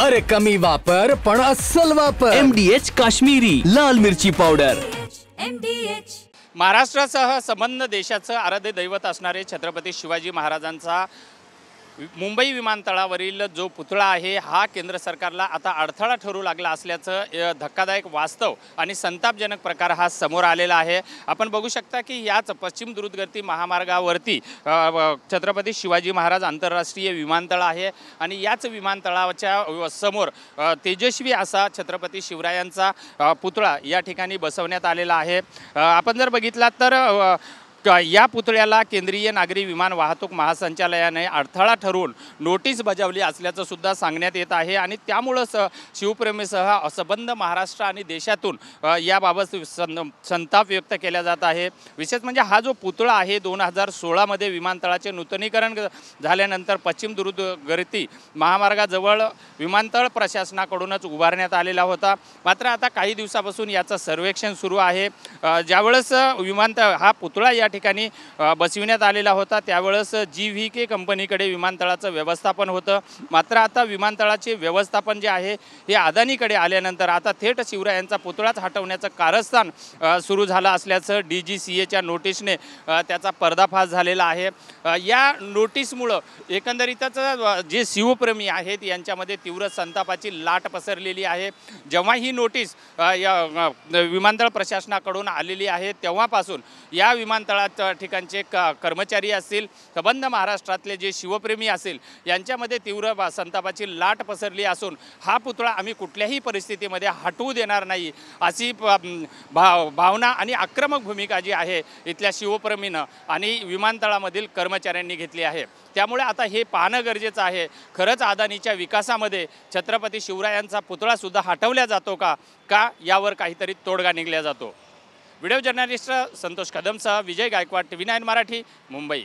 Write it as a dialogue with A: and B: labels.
A: अरे कमी वापर पण अस्सल वापर।
B: MDH काश्मीरी लाल मिरची पावडर।
C: महाराष्ट्रासह संबंध देशाचं आराध्य दैवत असणारे छत्रपती शिवाजी महाराजांचा मुंबई विमानतळावरील जो पुतळा आहे हा केंद्र सरकारला आता अडथळा ठरू लागला असल्याचं धक्कादायक वास्तव आणि संतापजनक प्रकार हा समोर आलेला आहे। आपण बघू शकता की याच पश्चिम द्रुतगती महामार्गावरती छत्रपती शिवाजी महाराज आंतरराष्ट्रीय विमानतळ आहे आणि याच विमानतळाच्या समोर तेजस्वी असा छत्रपती शिवरायांचा पुतळा या ठिकाणी बसवण्यात आलेला आहे। आपण जर बघितला तर या पुतळ्याला केंद्रीय नागरी विमान वाहतूक महासंचालनालयाने अडथळा ठरवून नोटीस बजावली असल्याचं सुद्धा सांगण्यात येत आहे आणि त्यामुळेच शिवप्रेमीसह असंबंध महाराष्ट्र आणि देशातून याबाबत संताप व्यक्त केला जात आहे। विशेष म्हणजे हा जो पुतळा आहे 2016 मध्ये विमानतळाचे नूतनीकरण झाल्यानंतर पश्चिम द्रुतगती महामार्गाजवळ विमानतळ प्रशासनाकडूनच उभारण्यात आलेला होता। मात्र आता काही दिवसापासून याचं सर्वेक्षण सुरू आहे। ज्यावेळेस विमानतळ हा पुतळा या ठिकाणी बसविण्यात आलेला होता त्यावेळेस GVK कंपनीकडे विमानतळाचं व्यवस्थापन होतं। मात्र आता विमानतळाचे व्यवस्थापन जे आहे हे अदानीकडे आल्यानंतर आता थेट शिवरायांचा पुतळाच हटवण्याचं कारस्थान सुरू झालं असल्याचं DGCAच्या नोटीसने त्याचा पर्दाफाश झालेला आहे। या नोटीसमुळं एकंदरीतच जे शिवप्रेमी आहेत यांच्यामध्ये तीव्र संतापाची लाट पसरलेली आहे। जेव्हा ही नोटीस या विमानतळ प्रशासनाकडून आलेली आहे तेव्हापासून या विमानतळाच्या ठिकाणचे कर्मचारी असतील संबंध महाराष्ट्रातले जे शिवप्रेमी असेल यांच्यामध्ये तीव्र संतापाची लाट पसरली असून हा पुतळा आम्ही कुठल्याही परिस्थितीमध्ये हटवू देणार नाही अशी भावना आणि आक्रमक भूमिका जी आहे इथल्या शिवप्रेमीनं आणि विमानतळामधील कर्मचाऱ्यांनी घेतली आहे। त्यामुळे आता हे पाहणं गरजेचं आहे खरंच अदानीच्या विकासामध्ये छत्रपती शिवरायांचा पुतळा सुद्धा हटवला जातो का यावर काहीतरी तोडगा निघला जातो। व्हिडिओ जर्नलिस्ट संतोष कदमसह विजय गायकवाड TV9 मराठी मुंबई।